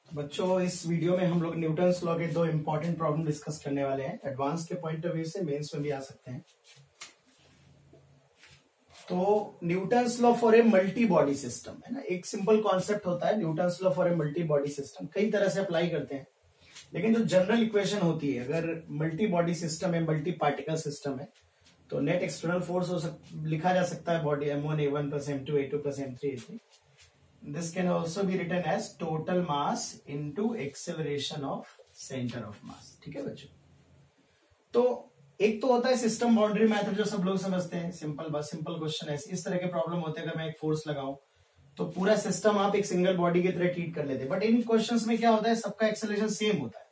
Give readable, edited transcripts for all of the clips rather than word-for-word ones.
बच्चों इस वीडियो में हम लोग न्यूटन्स लॉ के दो इंपॉर्टेंट प्रॉब्लम डिस्कस करने वाले हैं। एडवांस के पॉइंट ऑफ व्यू से मेंस में भी आ सकते हैं। तो Newton's law for a multi body system है ना, एक सिंपल कॉन्सेप्ट होता है। Newton's law for a multi body system कई तरह से अप्लाई करते हैं, लेकिन जो जनरल इक्वेशन होती है, अगर मल्टी बॉडी सिस्टम है, मल्टी पार्टिकल सिस्टम है, तो नेट एक्सटर्नल फोर्स लिखा जा सकता है body m1 a1 plus m2 a2 plus m3 a3। This can also be written as total mass into acceleration of center of mass। ठीक है बच्चों, तो एक तो होता है सिस्टम बाउंड्री मेथड जो सब लोग समझते हैं। सिंपल क्वेश्चन है, इस तरह के प्रॉब्लम होते हैं। अगर मैं एक फोर्स लगाऊं तो पूरा सिस्टम आप एक सिंगल बॉडी की तरह ट्रीट कर लेते हैं, बट इन क्वेश्चंस में क्या होता है, सबका एक्सेलरेशन सेम होता है,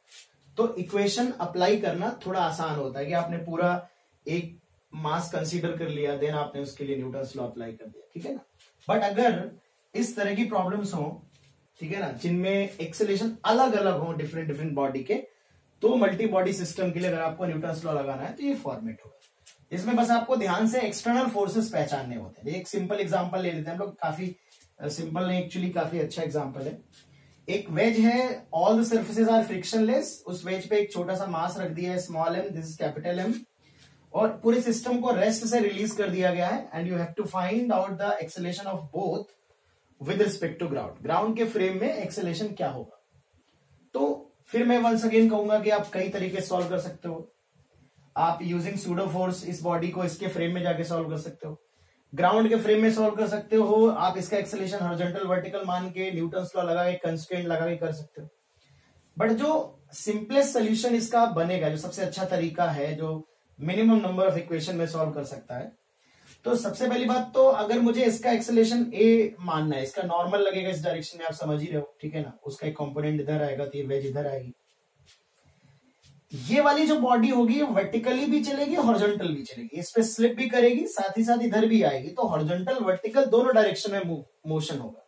तो इक्वेशन अप्लाई करना थोड़ा आसान होता है कि आपने पूरा एक मास कंसीडर कर लिया, देन आपने उसके लिए न्यूटन्स लॉ अप्लाई कर दिया, ठीक है ना। बट अगर इस तरह की प्रॉब्लम्स हो, ठीक है ना, जिनमें एक्सेलरेशन अलग अलग हो डिफरेंट बॉडी के, तो मल्टी बॉडी सिस्टम के लिए अगर आपको न्यूटन्स लॉ लगाना है तो ये फॉर्मेट होगा। इसमें बस आपको ध्यान से एक्सटर्नल फोर्सेस पहचानने होते हैं। एक सिंपल एग्जांपल ले लेते हैं हम लोग, काफी सिंपल नहीं, एक्चुअली काफी अच्छा एग्जांपल है। एक वेज है, all the surfaces are frictionless, उस वेज पे एक छोटा सा मास रख दिया है small m, this is capital M, और पूरे सिस्टम को रेस्ट से रिलीज कर दिया गया है। And you have to find out the acceleration of both with respect to ground. Ground के फ्रेम में एक्सेलरेशन क्या होगा। तो फिर मैं वंस अगेन कहूंगा कि आप कई तरीके से सॉल्व कर सकते हो। आप यूजिंग सूडो फोर्स इस बॉडी को इसके फ्रेम में जाके सॉल्व कर सकते हो, ग्राउंड के फ्रेम में सॉल्व कर सकते हो। आप इसका एक्सेलरेशन हॉरिजॉन्टल वर्टिकल मान के न्यूटन्स लॉ लगा के, कंस्ट्रेंट लगा के कर सकते हो। बट जो सिंपलेस्ट सोल्यूशन इसका बनेगा, जो सबसे अच्छा तरीका है, जो मिनिमम नंबर ऑफ इक्वेशन में सॉल्व कर सकता है, तो सबसे पहली बात तो अगर मुझे इसका एक्सेलरेशन ए मानना है, इसका नॉर्मल लगेगा इस डायरेक्शन में, आप समझ ही रहे हो, ठीक है ना। उसका एक कंपोनेंट इधर आएगा तो ये वेज इधर आएगी। ये वाली जो बॉडी होगी वर्टिकली भी चलेगी, हॉरिजॉन्टल भी चलेगी, इस पे स्लिप भी करेगी, साथ ही साथ इधर भी आएगी, तो हॉरिजॉन्टल वर्टिकल दोनों डायरेक्शन में मोशन होगा।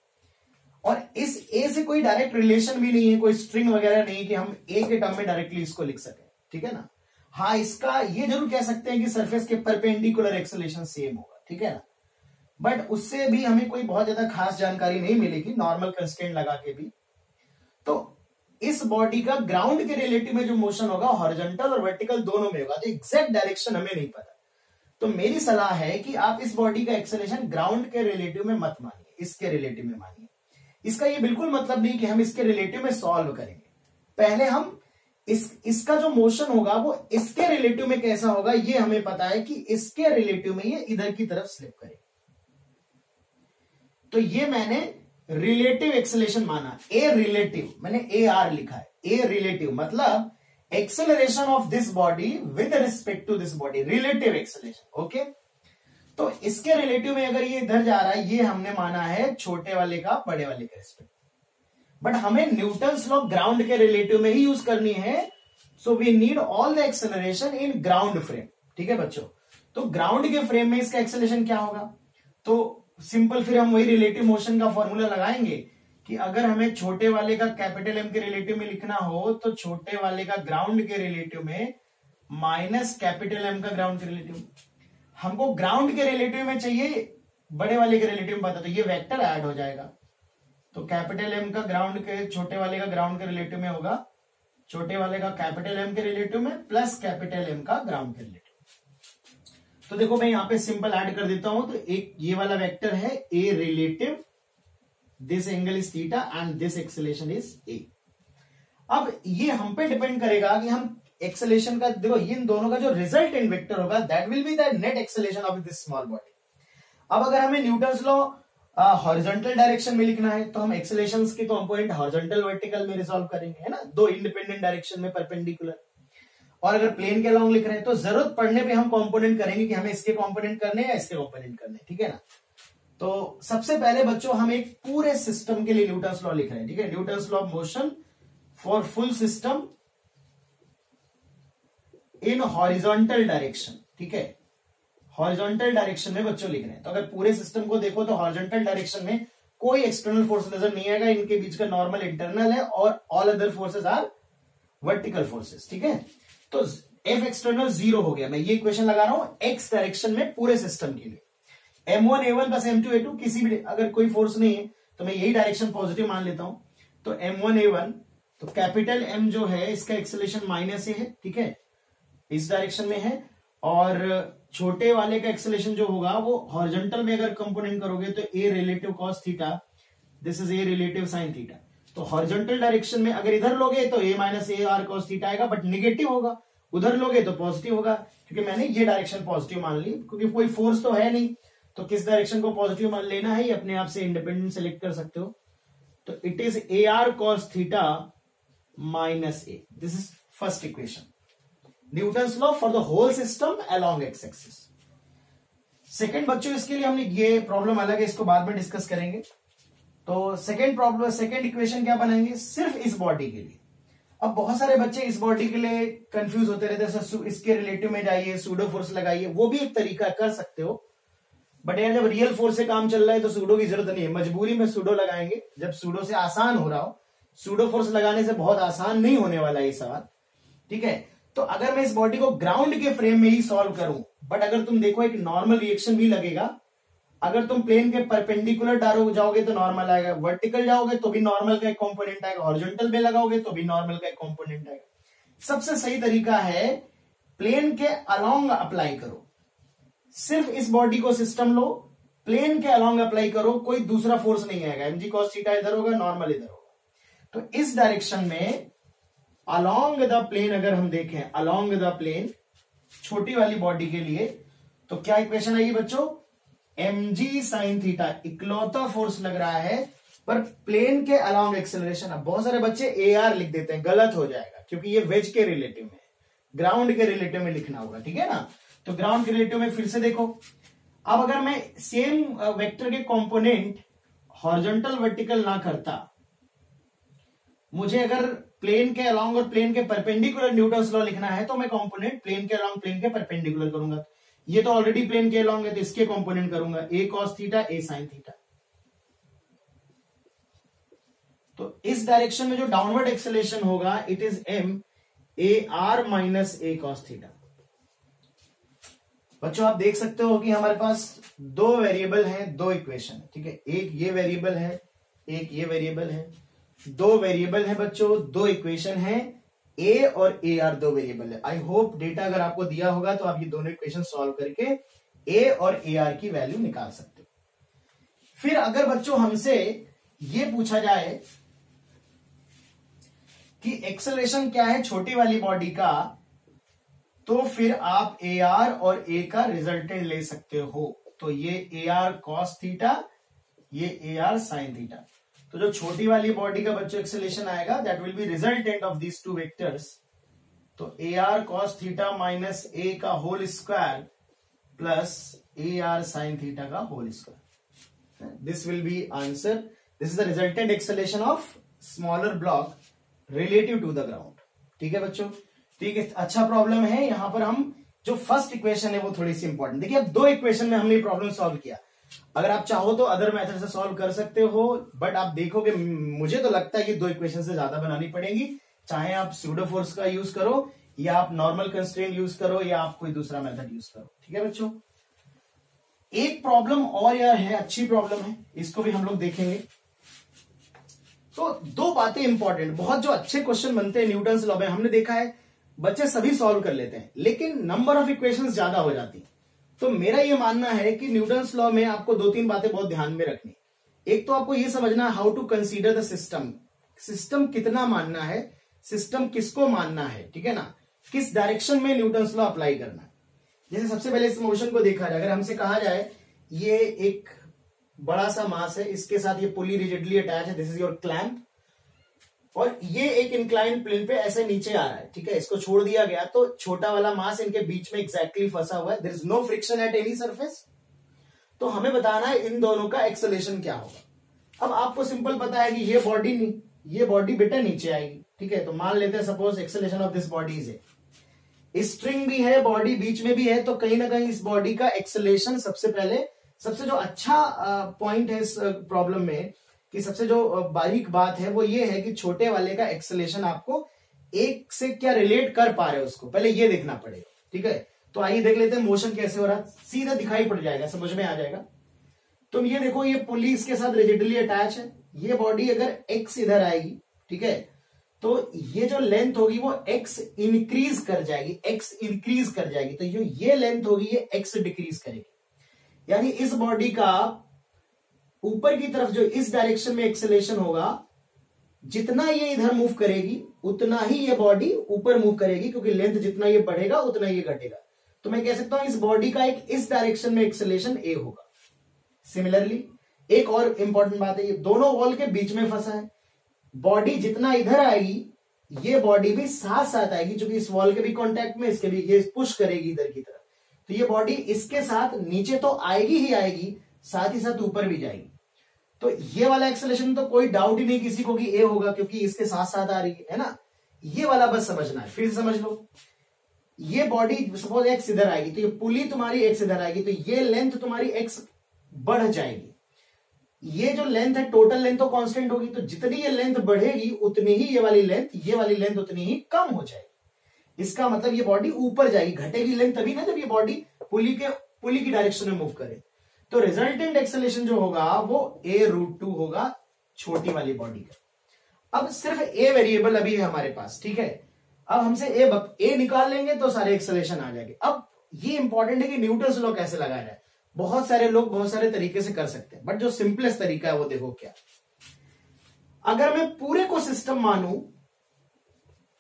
और इस ए से कोई डायरेक्ट रिलेशन भी नहीं है, कोई स्ट्रिंग वगैरह नहीं कि हम ए के टर्म में डायरेक्टली इसको लिख सके, ठीक है ना। हाँ, इसका ये जरूर कह सकते हैं कि सरफेस के परपेंडिकुलर एक्सेलरेशन सेम होगा, ठीक है ना, बट उससे भी हमें कोई बहुत ज्यादा खास जानकारी नहीं मिलेगी नॉर्मल कंस्ट्रेंट लगा के भी। तो इस बॉडी का ग्राउंड के रिलेटिव में जो मोशन होगा हॉरिजॉन्टल और वर्टिकल दोनों में होगा, तो एग्जैक्ट डायरेक्शन हमें नहीं पता। तो मेरी सलाह है कि आप इस बॉडी का एक्सेलरेशन ग्राउंड के रिलेटिव में मत मानिए, इसके रिलेटिव में मानिए। इसका ये बिल्कुल मतलब नहीं कि हम इसके रिलेटिव में सॉल्व करेंगे, पहले हम इसका जो मोशन होगा वो इसके रिलेटिव में कैसा होगा ये हमें पता है कि इसके रिलेटिव में ये इधर की तरफ स्लिप करेगा। तो ये मैंने रिलेटिव एक्सेलरेशन माना, ए रिलेटिव, मैंने ए आर लिखा है, ए रिलेटिव मतलब acceleration of this body with respect to this body, relative acceleration. Okay, तो इसके रिलेटिव में अगर ये इधर जा रहा है, ये हमने माना है छोटे वाले का बड़े वाले के रिस्पेक्ट, बट हमें न्यूटन्स लॉ ग्राउंड के रिलेटिव में ही यूज करनी है। So we need all the acceleration in ground frame, ठीक है बच्चों। तो ग्राउंड के फ्रेम में इसका एक्सेलरेशन क्या होगा, तो सिंपल फिर हम वही रिलेटिव मोशन का फॉर्मूला लगाएंगे कि अगर हमें छोटे वाले का कैपिटल एम के रिलेटिव में लिखना हो, तो छोटे वाले का ग्राउंड के रिलेटिव में माइनस कैपिटल एम का ग्राउंड के रिलेटिव। हमको ग्राउंड के रिलेटिव में चाहिए, बड़े वाले के रिलेटिव में पता, तो ये वेक्टर ऐड हो जाएगा। तो कैपिटल एम का ग्राउंड के, छोटे वाले का ग्राउंड के रिलेटिव में होगा, छोटे वाले का कैपिटल एम के रिलेटिव में प्लस कैपिटल एम का ग्राउंड के रिलेटिव। तो देखो मैं यहां पे सिंपल ऐड कर देता हूं, तो एक ये वाला वेक्टर है a relative, this angle is theta and this acceleration is a. अब ये हम पे डिपेंड करेगा कि हम एक्सेलरेशन का, देखो इन दोनों का जो रिजल्टेंट वेक्टर होगा that will be the net acceleration of this small body. अब अगर हमें न्यूटन्स लॉ हॉरिजॉन्टल डायरेक्शन में लिखना है, तो हम एक्सेलरेशंस के कंपोनेंट हॉरिजॉन्टल वर्टिकल में रिजॉल्व करेंगे, है ना, दो इंडिपेंडेंट डायरेक्शन में परपेंडिकुलर। और अगर प्लेन के अलॉन्ग लिख रहे हैं तो जरूरत पड़ने पे हम कंपोनेंट करेंगे कि हमें इसके कंपोनेंट करने हैं या इसके कंपोनेंट करने हैं, ठीक है ना। तो सबसे पहले बच्चों हम एक पूरे सिस्टम के लिए न्यूटन्स लॉ लिख रहे हैं, ठीक है, Newton's law of motion for full system in horizontal direction, ठीक है, हॉरिजॉन्टल डायरेक्शन में बच्चों लिख रहे हैं। तो अगर पूरे सिस्टम को देखो तो हॉरिजॉन्टल डायरेक्शन में कोई एक्सटर्नल फोर्स नजर नहीं आएगा, इनके बीच का नॉर्मल इंटरनल है और all other forces are vertical forces, ठीक है। तो एफ एक्सटर्नल 0 हो गया, मैं ये इक्वेशन लगा रहा हूं एक्स डायरेक्शन में पूरे सिस्टम के लिए। m1 a1 plus m2 a2, किसी भी अगर कोई फोर्स नहीं है तो मैं यही डायरेक्शन पॉजिटिव मान लेता हूं। तो M1A1, तो कैपिटल M जो है इसका एक्सेलरेशन माइनस ए है, ठीक है, इस डायरेक्शन में है, और छोटे वाले का एक्सेलरेशन जो होगा वो हॉरिजॉन्टल में अगर कंपोनेंट करोगे तो a relative cos theta, this is a relative sine theta. तो हॉरिजॉन्टल डायरेक्शन में अगर इधर लोगे तो a minus a are cos theta आएगा, बट निगेटिव होगा, उधर लोगे तो पॉजिटिव होगा, क्योंकि मैंने ये डायरेक्शन पॉजिटिव मान ली, क्योंकि कोई फोर्स तो है नहीं, तो किस डायरेक्शन को पॉजिटिव मान लेना है ये अपने आप से इंडिपेंडेंट सेलेक्ट कर सकते हो। तो it is a are cos theta minus a, this is first equation, Newton's law for the whole system along x axis. Second बच्चों, इसके लिए हमने ये प्रॉब्लम अलग है, इसको बाद में डिस्कस करेंगे। तो सेकेंड प्रॉब्लम, सेकेंड इक्वेशन क्या बनाएंगे सिर्फ इस बॉडी के लिए। अब बहुत सारे बच्चे इस बॉडी के लिए कंफ्यूज होते रहते हैं, इसके रिलेटिव में जाइए, सूडो फोर्स लगाइए, वो भी एक तरीका कर सकते हो, बट यार जब रियल फोर्स से काम चल रहा है तो सूडो की जरूरत नहीं है, मजबूरी में सूडो लगाएंगे जब सूडो से आसान हो रहा हो। सूडो फोर्स लगाने से बहुत आसान नहीं होने वाला ये सवाल, ठीक है। तो अगर मैं इस बॉडी को ग्राउंड के फ्रेम में ही सॉल्व करूं, बट अगर तुम देखो एक नॉर्मल रिएक्शन भी लगेगा, अगर तुम प्लेन के परपेंडिकुलर जाओगे तो नॉर्मल आएगा, वर्टिकल जाओगे तो भी नॉर्मल का एक कंपोनेंट आएगा, हॉरिजॉन्टल में लगाओगे तो भी नॉर्मल का एक कंपोनेंट आएगा। सबसे सही तरीका है प्लेन के अलोंग अप्लाई करो, सिर्फ इस बॉडी को सिस्टम लो, प्लेन के अलोंग अप्लाई करो, कोई दूसरा फोर्स नहीं आएगा, mg cos थीटा इधर होगा, नॉर्मल इधर होगा। तो इस डायरेक्शन में अलोंग द प्लेन अगर हम देखें, अलोंग द प्लेन छोटी वाली बॉडी के लिए, तो क्या इक्वेशन आएगी बच्चों, mg sin थीटा, इकलौता फोर्स लग रहा है पर प्लेन के अलोंग एक्सेलरेशन। अब बहुत सारे बच्चे AR लिख देते हैं, गलत हो जाएगा, क्योंकि ये वेज के रिलेटिव में, ग्राउंड के रिलेटिव में लिखना होगा, ठीक है ना। तो ग्राउंड के रिलेटिव में फिर से देखो, अब अगर मैं सेम वेक्टर के कंपोनेंट हॉरिजॉन्टल वर्टिकल ना करता, मुझे अगर प्लेन के अलोंग और प्लेन के परपेंडिकुलर न्यूटन्स लॉ लिखना है, तो मैं कंपोनेंट प्लेन के अलोंग प्लेन के परपेंडिकुलर करूंगा। ये तो ऑलरेडी प्लेन के अलोंग है, तो इसके कंपोनेंट करूंगा, a cos theta a sine theta. तो इस डायरेक्शन में जो डाउनवर्ड एक्सेलरेशन होगा, it is m a r minus a cos theta. बच्चों आप देख सकते हो कि हमारे पास दो वेरिएबल हैं, दो इक्वेशन है, ठीक है, एक ये वेरिएबल है, एक ये वेरिएबल है, दो वेरिएबल है बच्चों, दो इक्वेशन है, ए और ए आर दो वेरिएबल है। आई होप डेटा अगर आपको दिया होगा तो आप ये दोनों इक्वेशन सॉल्व करके ए और ए आर की वैल्यू निकाल सकते हो। फिर अगर बच्चों हमसे ये पूछा जाए कि एक्सेलरेशन क्या है छोटी वाली बॉडी का, तो फिर आप ए आर और ए का रिजल्टेंट ले सकते हो। तो ये ए आर कॉस थीटा, ये ए आर साइन थीटा। तो जो छोटी वाली बॉडी का बच्चों एक्सेलरेशन आएगा, that will be resultant of these two vectors. तो a are cos theta minus a का whole square plus a r sine theta का whole square, this will be answer. This is the resultant acceleration of smaller block relative to the ground, ठीक है बच्चों। ठीक है, अच्छा problem है। यहां पर हम जो फर्स्ट इक्वेशन है वो थोड़ी सी इंपॉर्टेंट, देखिए अब दो इक्वेशन में हमने प्रॉब्लम सॉल्व किया। अगर आप चाहो तो अदर मेथड से सॉल्व कर सकते हो, बट आप देखोगे मुझे तो लगता है कि दो इक्वेशन से ज्यादा बनानी पड़ेगी, चाहे आप स्यूडो फोर्स का यूज करो या आप नॉर्मल कंस्ट्रेंट यूज करो या आप कोई दूसरा मेथड यूज करो, ठीक है बच्चों। एक प्रॉब्लम और यार है, अच्छी प्रॉब्लम है, इसको भी हम लोग देखेंगे। तो दो बातें इंपॉर्टेंट, बहुत जो अच्छे क्वेश्चन बनते हैं न्यूटन्स लॉ में, हमने देखा है बच्चे सभी सॉल्व कर लेते हैं, लेकिन नंबर ऑफ इक्वेशंस ज्यादा हो जाती है। तो मेरा ये मानना है कि न्यूटन्स लॉ में आपको दो तीन बातें बहुत ध्यान में रखनी। एक तो आपको ये समझना how to consider the system, system कितना मानना है, सिस्टम किसको मानना है, ठीक है ना, किस डायरेक्शन में न्यूटन्स लॉ अप्लाई करना है। जैसे सबसे पहले इस मोशन को देखा जाए, अगर हमसे कहा जाए ये एक बड़ा सा मास है, इसके साथ ये पुली रिजिडली अटैच है, दिस इज योर क्लैंप, और ये एक इंक्लाइन प्लेन पे ऐसे नीचे आ रहा है, ठीक है, इसको छोड़ दिया गया तो छोटा वाला मास इनके बीच में एग्जैक्टली फंसा हुआ है, there is no friction at any surface. तो हमें बताना है इन दोनों का एक्सेलरेशन क्या होगा। अब आपको सिंपल पता है कि ये बॉडी नहीं, ये बॉडी बेटा नीचे आएगी, ठीक है। तो मान लेते हैं suppose acceleration of this body is string भी है, बॉडी बीच में भी है, तो कहीं ना कहीं इस बॉडी का एक्सेलरेशन सबसे पहले, सबसे जो अच्छा पॉइंट है इस प्रॉब्लम में कि सबसे जो बारीक बात है वो ये है कि छोटे वाले का एक्सेलरेशन आपको एक से क्या रिलेट कर पा रहे हो, उसको पहले ये देखना पड़ेगा, ठीक है। तो आइए देख लेते हैं मोशन कैसे हो रहा है, सीधा दिखाई पड़ जाएगा, समझ में आ जाएगा। तुम ये देखो, ये पुली इसके साथ रिजिडली अटैच है, ये बॉडी अगर x इधर आएगी, ठीक है, तो ये जो लेंथ होगी वो x इंक्रीज कर जाएगी, x इंक्रीज कर जाएगी, तो ये लेंथ होगी ये x डिक्रीज करेगी। यानी इस बॉडी का ऊपर की तरफ जो इस डायरेक्शन में एक्सेलेरेशन होगा, जितना ये इधर मूव करेगी उतना ही ये बॉडी ऊपर मूव करेगी, क्योंकि लेंथ जितना ये बढ़ेगा उतना ये घटेगा। तो मैं कह सकता हूं इस बॉडी का एक इस डायरेक्शन में एक्सेलेरेशन a होगा। सिमिलरली एक और इंपॉर्टेंट बात है, ये दोनों वॉल के बीच में फंसा है, बॉडी जितना इधर आएगी ये बॉडी भी साथ साथ आएगी, क्योंकि इस वॉल के भी कांटेक्ट में, इसके भी, ये पुश करेगी इधर की तरफ, तो ये बॉडी इसके साथ नीचे तो आएगी ही आएगी, साथ ही साथ ऊपर भी जाएगी। तो ये वाला एक्सेलेरेशन तो कोई डाउट ही नहीं किसी को कि ए होगा, क्योंकि इसके साथ साथ आ रही है ना। ये वाला बस समझना है, फिर समझ लो, ये बॉडी सपोज एक्स इधर आएगी, तो ये पुली तुम्हारी एक्स इधर आएगी, तो ये लेंथ तुम्हारी एक्स बढ़ जाएगी। ये जो लेंथ है टोटल लेंथ तो कांस्टेंट होगी, तो जितनी ये लेंथ बढ़ेगी उतनी ही ये वाली लेंथ उतनी ही कम हो जाएगी। इसका मतलब ये बॉडी ऊपर जाएगी, घटेगी लेंथ तभी ना जब ये बॉडी पुली की डायरेक्शन में मूव करे। तो रिजल्टेंट एक्सेलेरेशन जो होगा वो a√2 होगा छोटी वाली बॉडी का। अब सिर्फ a वेरिएबल अभी है हमारे पास, ठीक है। अब हमसे a निकाल लेंगे तो सारे एक्सेलेरेशन आ जाएंगे। अब ये इंपॉर्टेंट है कि न्यूटन्स लॉ कैसे लगाया जाए। बहुत सारे लोग बहुत सारे तरीके से कर सकते हैं, बट जो सिंपलेस्ट तरीका है वो देखो क्या। अगर मैं पूरे को सिस्टम मानूं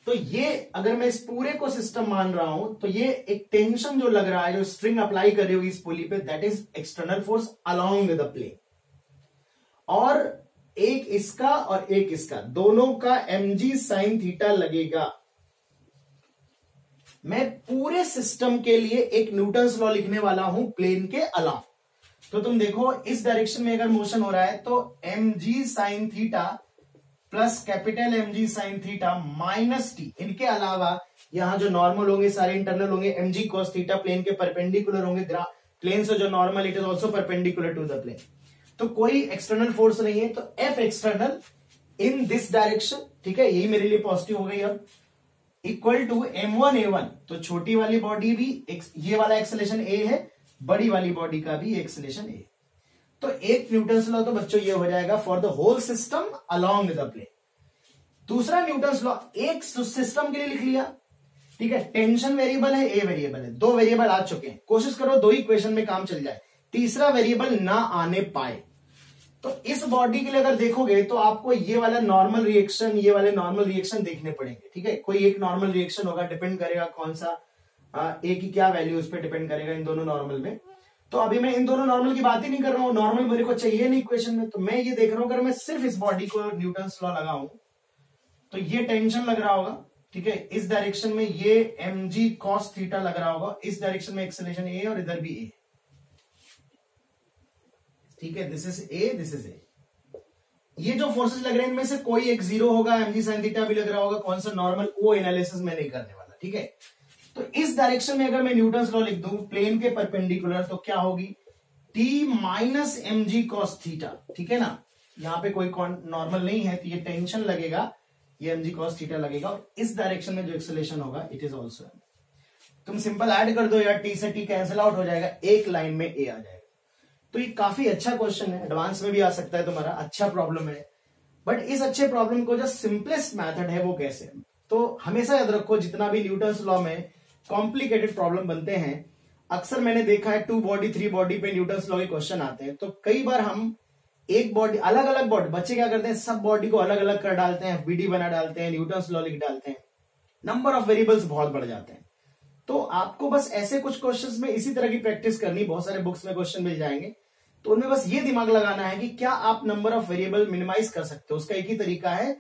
तो ये, अगर मैं इस पूरे को सिस्टम मान रहा हूं तो ये एक टेंशन जो लग रहा है, जो स्ट्रिंग अप्लाई कर रही होगी इस पुली पे, that is external force along with the plane. और एक इसका और एक इसका, दोनों का mg sin थीटा लगेगा। मैं पूरे सिस्टम के लिए एक न्यूटन्स लॉ लिखने वाला हूं प्लेन के अलावा। तो तुम देखो इस डायरेक्शन में अगर मोशन हो रहा है तो mg sin theta plus capital mg sin theta minus T, इनके अलावा यहां जो नॉर्मल होंगे सारे इंटरनल होंगे, mg cos थीटा प्लेन के परपेंडिकुलर होंगे, प्लेन से जो normal it is also perpendicular to the plane. तो कोई एक्सटर्नल फोर्स नहीं है, तो F external in this direction, ठीक है, यही मेरे लिए पॉजिटिव हो गई। अब इक्वल टू m1a1, तो छोटी वाली बॉडी भी ये वाला एक्सेलेरेशन a है, बड़ी वाली बॉडी का भी एक्सेलेरेशन a। तो एक न्यूटन्स लॉ तो बच्चों ये हो जाएगा for the whole system along with the plane. दूसरा न्यूटन्स लॉ एक सिस्टम के लिए लिख लिया, ठीक है। टेंशन वेरिएबल है, ए वेरिएबल है, दो वेरिएबल आ चुके हैं, कोशिश करो दो ही इक्वेशन में काम चल जाए, तीसरा वेरिएबल ना आने पाए। तो इस बॉडी के लिए अगर देखोगे तो आपको ये वाला नॉर्मल रिएक्शन, ये वाले नॉर्मल रिएक्शन देखने पड़ेंगे, ठीक है। कोई एक नॉर्मल रिएक्शन होगा, डिपेंड करेगा कौन सा ए की क्या वैल्यू, उस पर डिपेंड करेगा इन दोनों नॉर्मल में। तो अभी मैं इन दोनों नॉर्मल की बात ही नहीं कर रहा हूं, नॉर्मल मेरे को चाहिए नहीं इक्वेशन में। तो मैं ये देख रहा हूं अगर मैं सिर्फ इस बॉडी को न्यूटन्स लॉ लगाऊं तो ये टेंशन लग रहा होगा, ठीक है। इस डायरेक्शन में ये mg cos थीटा लग रहा होगा, इस डायरेक्शन में एक्सेलेरेशन a और इधर भी a, ठीक है। This is a, this is a। ये जो फोर्सेस लग रहे हैं इनमें से कोई एक जीरो होगा, mg sin थीटा भी लग रहा होगा, कौन सा नॉर्मल, वो एनालिसिस में नहीं करने वाला, ठीक है। तो इस डायरेक्शन में अगर मैं न्यूटन्स लॉ लिख दूं प्लेन के परपेंडिकुलर, तो क्या होगी t minus mg cos theta, ठीक है ना। यहां पे कोई नॉर्मल नहीं है, तो ये टेंशन लगेगा, ये mg cos थीटा लगेगा, और इस डायरेक्शन में जो एक्सेलेरेशन होगा इट इज ऑल्सो। तुम सिंपल ऐड कर दो यार, t से t कैंसिल आउट हो जाएगा, एक लाइन में a आ जाएगा। तो ये काफी अच्छा क्वेश्चन है, एडवांस में भी आ सकता है तुम्हारा, अच्छा प्रॉब्लम है। बट इस अच्छे प्रॉब्लम को जो सिंपलेस्ट मेथड है वो कैसे, तो हमेशा याद रखो जितना भी न्यूटन्स लॉ में कॉम्प्लिकेटेड प्रॉब्लम बनते हैं, अक्सर मैंने देखा है 2 बॉडी 3 बॉडी पे न्यूटन्स लॉ के क्वेश्चन आते हैं। तो कई बार हम एक बॉडी, अलग अलग बॉडी, बच्चे क्या करते हैं सब बॉडी को अलग अलग कर डालते हैं, बीडी बना डालते हैं, न्यूटन्स लॉ लिख डालते हैं, नंबर ऑफ वेरिएबल्स बहुत बढ़ जाते हैं। तो आपको बस ऐसे कुछ क्वेश्चंस में इसी तरह की प्रैक्टिस करनी, बहुत सारे बुक्स में क्वेश्चन मिल जाएंगे, तो उनमें बस ये दिमाग लगाना है कि क्या आप नंबर ऑफ वेरिएबल मिनिमाइज कर सकते हो। उसका एक ही तरीका है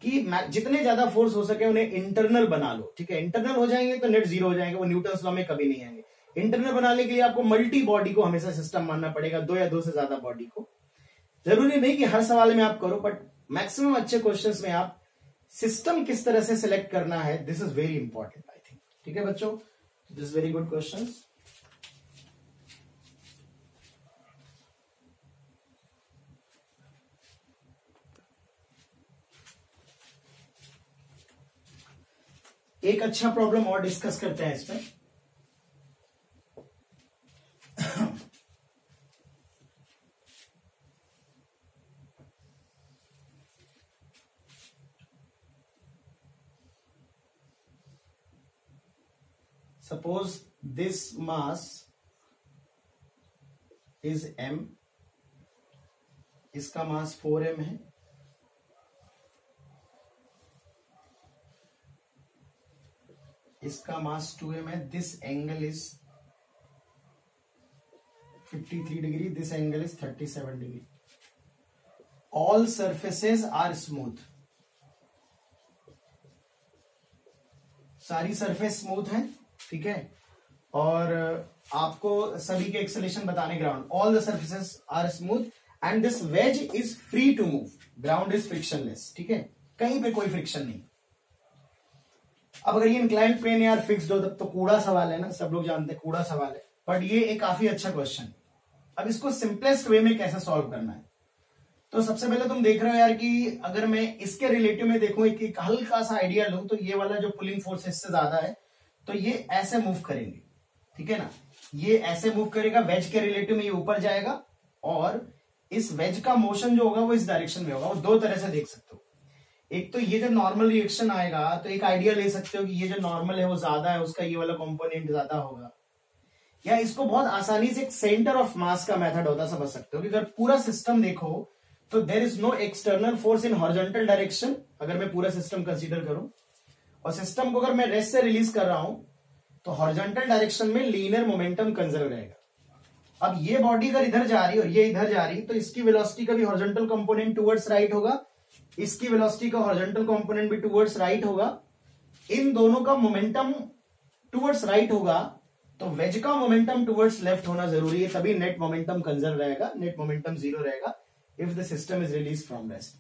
कि जितने ज्यादा फोर्स हो सके उन्हें इंटरनल बना लो, ठीक है। इंटरनल हो जाएंगे तो नेट जीरो हो जाएंगे, वो न्यूटन्स लॉ में कभी नहीं आएंगे। इंटरनल बनाने के लिए आपको मल्टी बॉडी को हमेशा सिस्टम मानना पड़ेगा, 2 या 2 से ज्यादा बॉडी को। जरूरी नहीं कि हर सवाल में आप करो, बट मैक्सिमम अच्छे क्वेश्चंस में आप सिस्टम किस तरह से सिलेक्ट करना है, this is very important I think, ठीक है बच्चों। This very good question. एक अच्छा प्रॉब्लम और डिस्कस करते हैं इसमें। Suppose this mass is m, इसका मास 4m है, इसका मास 2m है, this angle is 53 degree, this angle is 37 degree, all surfaces are smooth, सारी सरफेस स्मूथ है, ठीक है, और आपको सभी के एक्सेलेरेशन बताने ground, all the surfaces are smooth and this wedge is free to move, ground is frictionless, ठीक है, कहीं पे कोई फ्रिक्शन नहीं। अब अगर ये इंक्लाइंड प्लेन यार फिक्स्ड हो तब तो कूड़ा सवाल है ना, सब लोग जानते हैं कूड़ा सवाल है, बट ये एक काफी अच्छा क्वेश्चन। अब इसको सिंपलेस्ट वे में कैसे सॉल्व करना है, तो सबसे पहले तुम देख रहे हो यार कि अगर मैं इसके रिलेटिव में देखूं, एक हल्का सा आइडिया लूं, तो ये वाला जो पुलिंग फोर्स इससे ज्यादा है, तो ये ऐसे मूव करेंगे, ठीक है ना, ये ऐसे मूव करेगा, वेज के रिलेटिव में ये ऊपर जाएगा, और इस वेज का मोशन जो होगा वो इस डायरेक्शन में होगा। वो दो तरह से देख सकते हो, एक तो ये जो नॉर्मल रिएक्शन आएगा, तो एक आइडिया ले सकते हो कि ये जो नॉर्मल है वो ज्यादा है, उसका ये वाला कंपोनेंट ज्यादा होगा, या इसको बहुत आसानी से एक सेंटर ऑफ मास का मेथड होता समझ सकते हो कि अगर पूरा सिस्टम देखो तो there is no external force in horizontal direction, अगर मैं पूरा सिस्टम कंसीडर करूं, और सिस्टम को अगर मैं रेस्ट से रिलीज कर रहा हूं तो हॉरिजॉन्टल डायरेक्शन में लीनियर मोमेंटम कंजर्व रहेगा। अब ये बॉडी अगर इधर जा रही है और ये इधर जा रही है, तो इसकी वेलोसिटी का भी हॉरिजॉन्टल कंपोनेंट टुवर्ड्स राइट होगा, इसकी वेलोसिटी का हॉरिजॉन्टल कंपोनेंट भी टुवर्ड्स राइट होगा, इन दोनों का मोमेंटम टुवर्ड्स राइट होगा, तो वेज का मोमेंटम टुवर्ड्स लेफ्ट होना जरूरी है, तभी नेट मोमेंटम कंजर्व रहेगा, नेट मोमेंटम 0 रहेगा if the system is release from rest.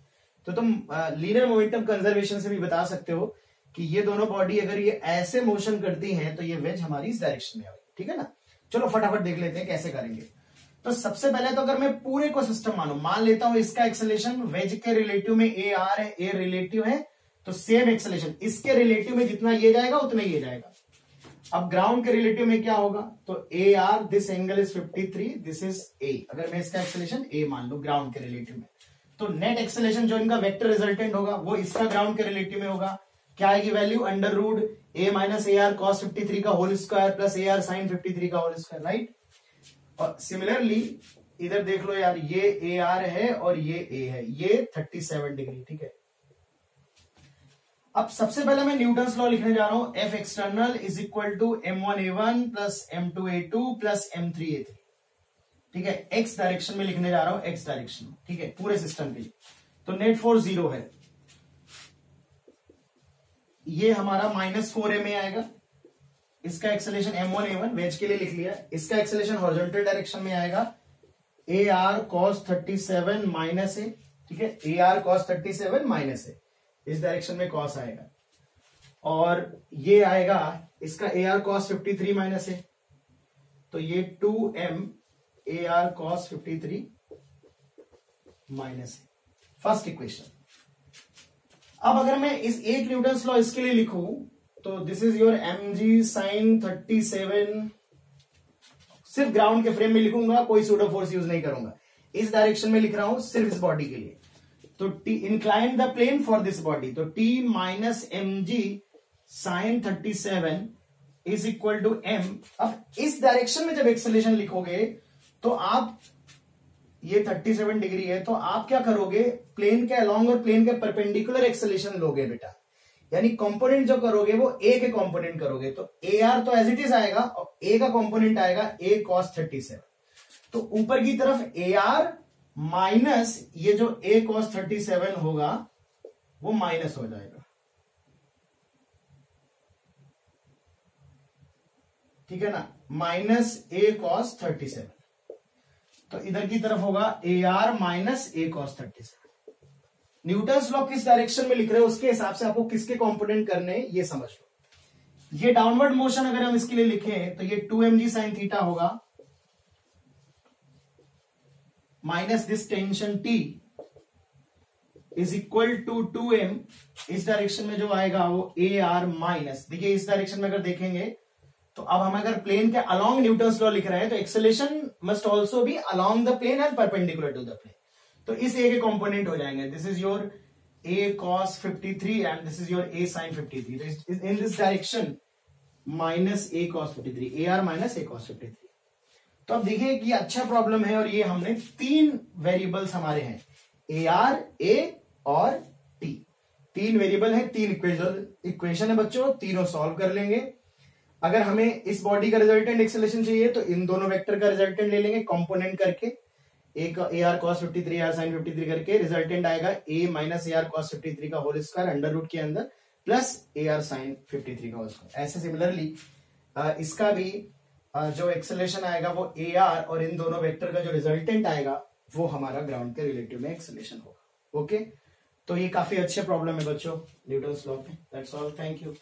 तो तुम लीनियर मोमेंटम कंजर्वेशन से भी बता सकते हो कि ये दोनों बॉडी अगर ये ऐसे मोशन करती हैं तो ये वेज हमारी इस डायरेक्शन में आएगी, ठीक है ना। चलो फटाफट देख लेते हैं कैसे करेंगे। तो सबसे पहले तो अगर मैं पूरे को सिस्टम मान लेता हूं इसका एक्सेलेरेशन वेज के रिलेटिव में ए आर है, ए रिलेटिव है, तो सेम एक्सेलेरेशन इसके रिलेटिव में जितना ये जाएगा उतना ये जाएगा। अब ग्राउंड के रिलेटिव में क्या होगा, तो a are, this angle is 53, this is ए, अगर मैं इसका एक्सेलेरेशन ए मान लू ग्राउंड के रिलेटिव में, तो नेट एक्सेलेरेशन जो इनका वेक्टर रिजल्टेंट होगा वो इसका ग्राउंड के रिलेटिव में होगा, क्या आएगी value, under root a minus a are cos 53 का whole square plus a r sine 53 का होल स्क्वायर, राइट। और सिमिलरली इधर देख लो यार, ये ए आर है और ये ए है, ये 37 डिग्री, ठीक है। अब सबसे पहले मैं न्यूटन्स लॉ लिखने जा रहा हूं, F external is equal to m1a1 plus m2a2 plus m3a3, ठीक है, एक्स डायरेक्शन में लिखने जा रहा हूं, एक्स डायरेक्शन में, ठीक है, पूरे सिस्टम के लिए। तो नेट फोर्स 0 है, ये हमारा -4ma आएगा, इसका एक्सेलेरेशन m1a1 वेज के लिए लिख लिया, इसका एक्सेलेरेशन हॉरिजॉन्टल डायरेक्शन में आएगा ए आर कॉस 37 माइनस ए, ठीक है, ए आर कॉस 37 माइनस ए, इस डायरेक्शन में कॉस आएगा, और ये आएगा इसका ए आर कॉस 53 माइनस ए, तो ये 2m A R cos 53 minus A, first equation. अब अगर मैं इस एक न्यूटन्स लॉ इसके लिए लिखूं, तो this is your mg sine 37, सिर्फ ग्राउंड के फ्रेम में लिखूंगा, कोई सूडो फोर्स यूज नहीं करूंगा, इस डायरेक्शन में लिख रहा हूं सिर्फ इस बॉडी के लिए। तो T incline the plane for this body, तो t minus mg sine 37 is equal to m। अब इस डायरेक्शन में जब एक्सेलेरेशन लिखोगे तो आप, ये 37 डिग्री है, तो आप क्या करोगे, प्लेन के अलोंग और प्लेन के परपेंडिकुलर एक्सेलेरेशन लोगे बेटा, यानी कंपोनेंट जो करोगे वो ए के कंपोनेंट करोगे, तो ए आर तो एज इट इज आएगा और ए का कंपोनेंट आएगा ए कॉस 37, तो ऊपर की तरफ ए आर माइनस ये जो ए कॉस 37 होगा वो माइनस हो जाएगा, ठीक है ना, माइनस ए कॉस 37, तो इधर की तरफ होगा ए r minus a cos 37। Newton's law किस डायरेक्शन में लिख रहे हो उसके हिसाब से आपको किसके कंपोनेंट करने हैं ये समझ लो। ये डाउनवर्ड मोशन अगर हम इसके लिए लिखें तो ये 2mg साइन थीटा होगा minus this tension t is equal to 2m, इस डायरेक्शन में जो आएगा वो ए आर माइनस, देखिए इस डायरेक्शन में अगर देखेंगे तो अब हम अगर प्लेन के अलोंग न्यूटन्स लॉ लिख रहे हैं तो acceleration must also be along the plane and perpendicular to the plane, तो इस ए के कंपोनेंट हो जाएंगे, this is your a cos 53 and this is your a sine 53, तो in this direction minus a cos 53, a r minus a cos 53। तो अब देखिए कि अच्छा प्रॉब्लम है और ये हमने 3 वेरिएबल्स हमारे हैं, ए आर, ए और टी। 3 वेरिएबल है, 3 इक्वेशन है बच्चों, तीनों सॉल्व कर लेंगे। अगर हमें इस बॉडी का रिजल्टेंट एक्सेलरेशन चाहिए तो इन दोनों वेक्टर का रिजल्टेंट ले लेंगे कंपोनेंट करके, a are cos 53, a r sine 53 करके रिजल्टेंट आएगा a minus a are cos 53 का होल स्क्वायर अंडर रूट के अंदर प्लस ए आर साइन 53 का होल स्क्वायर। ऐसे सिमिलरली इसका भी जो एक्सेलरेशन आएगा वो ए आर और इन दोनों वेक्टर का जो रिजल्टेंट आएगा वो हमारा ग्राउंड के रिलेटिव में एक्सेलरेशन होगा। ओके, तो ये काफी अच्छे प्रॉब्लम है बच्चों न्यूटन्स लॉ पे। That's all, thank you.